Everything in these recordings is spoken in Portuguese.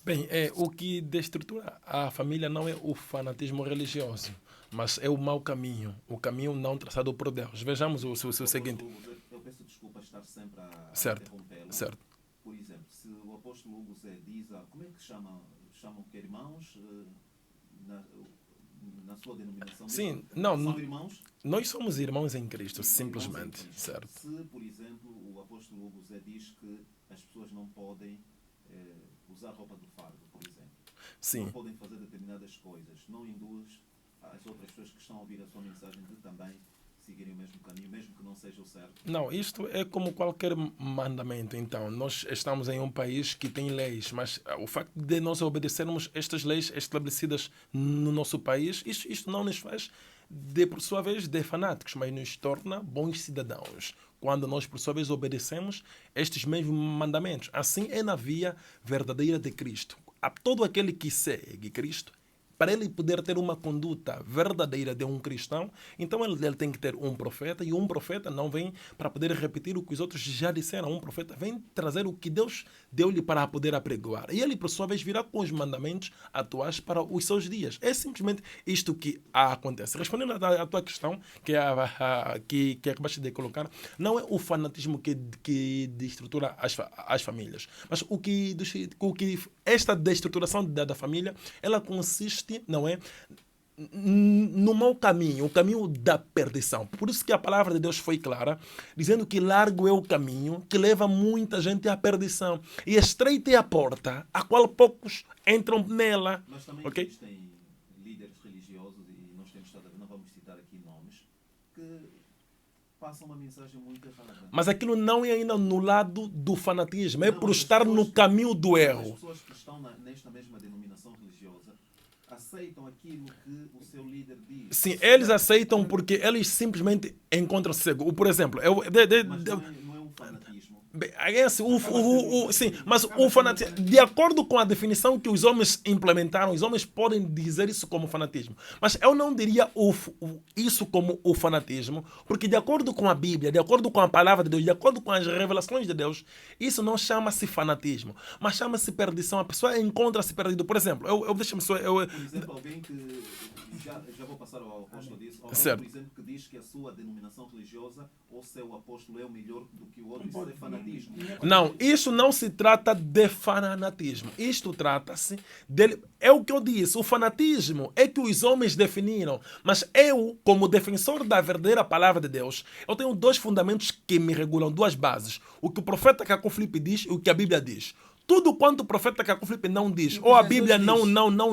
Bem, o que destrutura a família não é o fanatismo religioso, mas é o mau caminho, o caminho não traçado por Deus. Vejamos o O seguinte. apóstolo Hugo, eu peço desculpa estar sempre a Certo, interrompê-lo. certo. Por exemplo, se o apóstolo Hugo Zé diz, como é que chamam que irmãos na, na sua denominação mesmo? Sim, não, São irmãos? nós somos irmãos em Cristo, São irmãos em simplesmente, Cristo. certo? Se, por exemplo, o apóstolo Hugo Zé diz que as pessoas não podem usar roupa do fardo, por exemplo, não Sim. podem fazer determinadas coisas, não induz as outras pessoas que estão a ouvir a sua mensagem de também seguirem o mesmo caminho, mesmo que não seja o certo. Não, isto é como qualquer mandamento. Então, nós estamos em um país que tem leis, mas o facto de nós obedecermos estas leis estabelecidas no nosso país, isto não nos faz, por sua vez, de fanáticos, mas nos torna bons cidadãos. Quando nós, por sua vez, obedecemos estes mesmos mandamentos. Assim é na via verdadeira de Cristo. A todo aquele que segue Cristo, para ele poder ter uma conduta verdadeira de um cristão, então ele tem que ter um profeta, e um profeta não vem para poder repetir o que os outros já disseram. Um profeta vem trazer o que Deus deu-lhe para poder apregoar. E ele, por sua vez, virá com os mandamentos atuais para os seus dias. É simplesmente isto que acontece. Respondendo à tua questão, que acabaste de colocar, não é o fanatismo que destrutura as famílias, mas o que esta destruturação da família, ela consiste, não é, no mau caminho, o caminho da perdição. Por isso que a palavra de Deus foi clara, dizendo que largo é o caminho que leva muita gente à perdição, e estreita é a porta, a qual poucos entram nela. Mas também Ok? existem líderes religiosos, e nós temos estado a ver, não vamos citar aqui nomes, que passam uma mensagem muito errada. Mas aquilo não é ainda no lado do fanatismo, é Não, por mas as estar no pessoas- caminho do As erro. pessoas que estão nesta mesma denominação religiosa aceitam aquilo que o seu líder diz. Sim, eles aceitam porque eles simplesmente encontram cego. Por exemplo, Mas não é um fanatismo. bem, é assim, sim, mas o fanatismo, de acordo com a definição que os homens implementaram, os homens podem dizer isso como fanatismo. Mas eu não diria isso como o fanatismo, porque de acordo com a Bíblia, de acordo com a palavra de Deus, de acordo com as revelações de Deus, isso não chama-se fanatismo, mas chama-se perdição. A pessoa encontra-se perdido. Por exemplo, deixa-me só. Por exemplo, alguém que. Já vou passar ao apóstolo disso. Alguém, Certo. por exemplo, que diz que a sua denominação religiosa ou seu apóstolo é o melhor do que o outro, isso é fanatismo. Não, isso não se trata de fanatismo. Isto trata-se dele. É o que eu disse. O fanatismo é que os homens definiram. Mas eu, como defensor da verdadeira palavra de Deus, eu tenho dois fundamentos que me regulam, duas bases. O que o profeta Caco Filipe diz e o que a Bíblia diz. Tudo quanto o profeta Caco Filipe não diz, ou a Bíblia não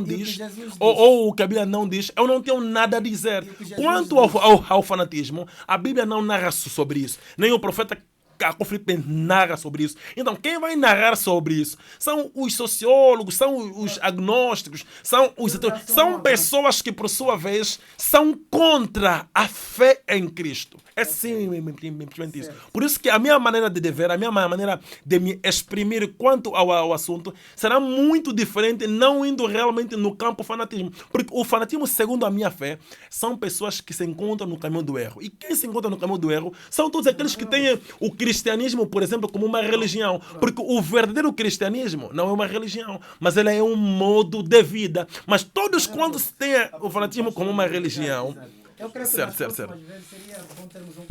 diz, ou o que a Bíblia não diz, eu não tenho nada a dizer. Quanto ao fanatismo, a Bíblia não narra sobre isso. Nem o profeta Caco Filipe narra sobre isso. Então, quem vai narrar sobre isso são os sociólogos, são os agnósticos, são pessoas que, por sua vez, são contra a fé em Cristo. É simplesmente isso. Por isso que a minha maneira de ver, a minha maneira de me exprimir quanto ao assunto será muito diferente, não indo realmente no campo fanatismo. Porque o fanatismo, segundo a minha fé, são pessoas que se encontram no caminho do erro. E quem se encontra no caminho do erro são todos aqueles que têm o cristianismo, por exemplo, como uma religião. Porque o verdadeiro cristianismo não é uma religião, mas ele é um modo de vida. Mas todos quando se tem o fanatismo como uma religião. Eu creio que Certo, nas certo, próximas vezes seria bom termos um